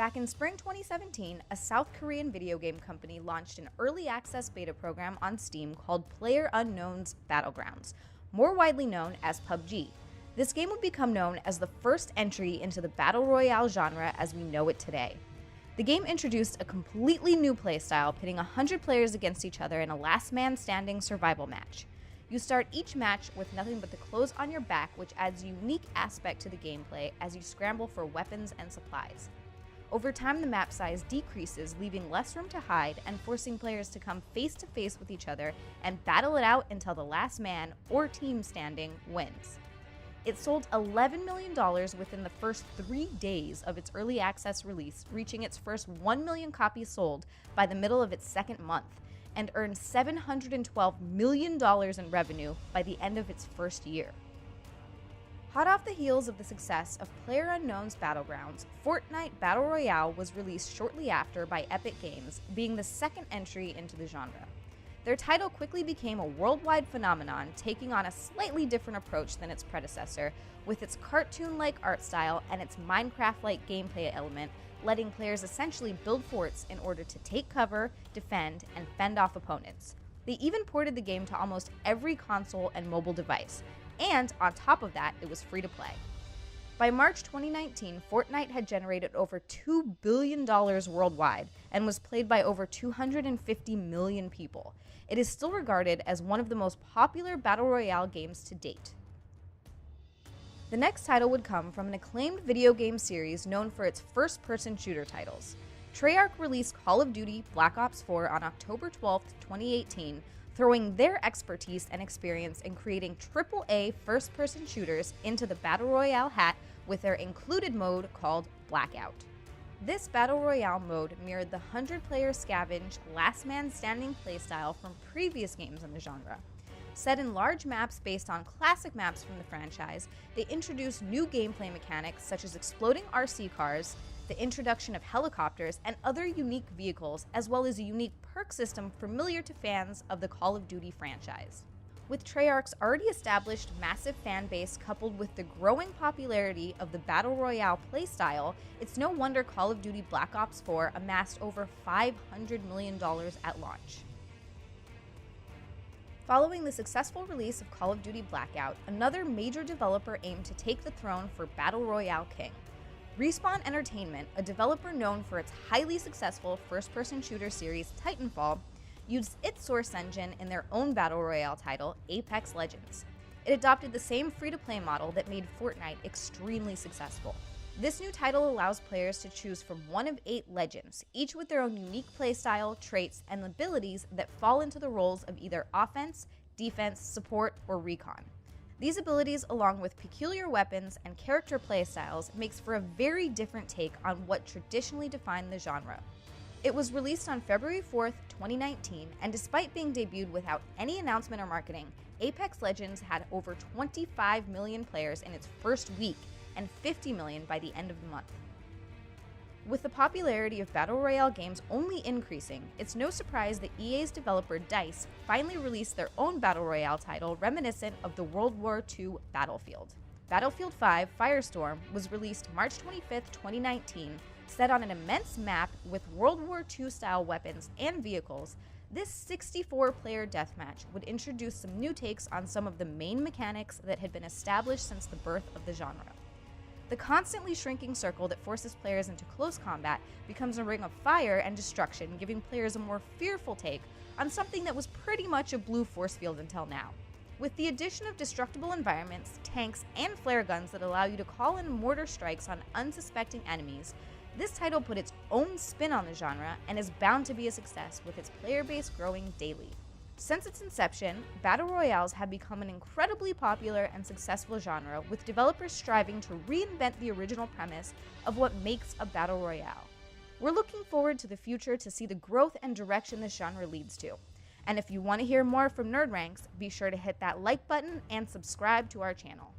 Back in spring 2017, a South Korean video game company launched an early access beta program on Steam called PLAYERUNKNOWN'S Battlegrounds, more widely known as Pubg. This game would become known as the first entry into the Battle Royale genre as we know it today. The game introduced a completely new playstyle, pitting 100 players against each other in a last man standing survival match. You start each match with nothing but the clothes on your back, which adds a unique aspect to the gameplay as you scramble for weapons and supplies. Over time, the map size decreases, leaving less room to hide and forcing players to come face to face with each other and battle it out until the last man or team standing wins. It sold $11 million within the first 3 days of its early access release, reaching its first 1 million copies sold by the middle of its second month, and earned $712 million in revenue by the end of its first year. Hot off the heels of the success of PLAYERUNKNOWN'S Battlegrounds, Fortnite Battle Royale was released shortly after by Epic Games, being the second entry into the genre. Their title quickly became a worldwide phenomenon, taking on a slightly different approach than its predecessor, with its cartoon-like art style and its Minecraft-like gameplay element, letting players essentially build forts in order to take cover, defend, and fend off opponents. They even ported the game to almost every console and mobile device, and on top of that, it was free to play. By March 2019, Fortnite had generated over $2 billion worldwide and was played by over 250 million people. It is still regarded as one of the most popular Battle Royale games to date. The next title would come from an acclaimed video game series known for its first-person shooter titles. Treyarch released Call of Duty Black Ops 4 on October 12, 2018, throwing their expertise and experience in creating AAA first-person shooters into the Battle Royale hat with their included mode called Blackout. This Battle Royale mode mirrored the 100-player scavenge, last man standing playstyle from previous games in the genre. Set in large maps based on classic maps from the franchise, they introduced new gameplay mechanics such as exploding RC cars, the introduction of helicopters, and other unique vehicles, as well as a unique perk system familiar to fans of the Call of Duty franchise. With Treyarch's already established massive fan base coupled with the growing popularity of the Battle Royale playstyle, it's no wonder Call of Duty Black Ops 4 amassed over $500 million at launch. Following the successful release of Call of Duty Blackout, another major developer aimed to take the throne for Battle Royale King. Respawn Entertainment, a developer known for its highly successful first-person shooter series Titanfall, used its source engine in their own Battle Royale title, Apex Legends. It adopted the same free-to-play model that made Fortnite extremely successful. This new title allows players to choose from one of 8 legends, each with their own unique playstyle, traits, and abilities that fall into the roles of either offense, defense, support, or recon. These abilities, along with peculiar weapons and character playstyles, makes for a very different take on what traditionally defined the genre. It was released on February 4th, 2019, and despite being debuted without any announcement or marketing, Apex Legends had over 25 million players in its first week and 50 million by the end of the month. With the popularity of Battle Royale games only increasing, it's no surprise that EA's developer DICE finally released their own Battle Royale title reminiscent of the World War II battlefield. Battlefield 5 Firestorm was released March 25, 2019, set on an immense map with World War II-style weapons and vehicles. This 64-player deathmatch would introduce some new takes on some of the main mechanics that had been established since the birth of the genre. The constantly shrinking circle that forces players into close combat becomes a ring of fire and destruction, giving players a more fearful take on something that was pretty much a blue force field until now. With the addition of destructible environments, tanks, and flare guns that allow you to call in mortar strikes on unsuspecting enemies, this title put its own spin on the genre and is bound to be a success with its player base growing daily. Since its inception, Battle Royales have become an incredibly popular and successful genre, with developers striving to reinvent the original premise of what makes a Battle Royale. We're looking forward to the future to see the growth and direction this genre leads to. And if you want to hear more from NrdRnx, be sure to hit that like button and subscribe to our channel.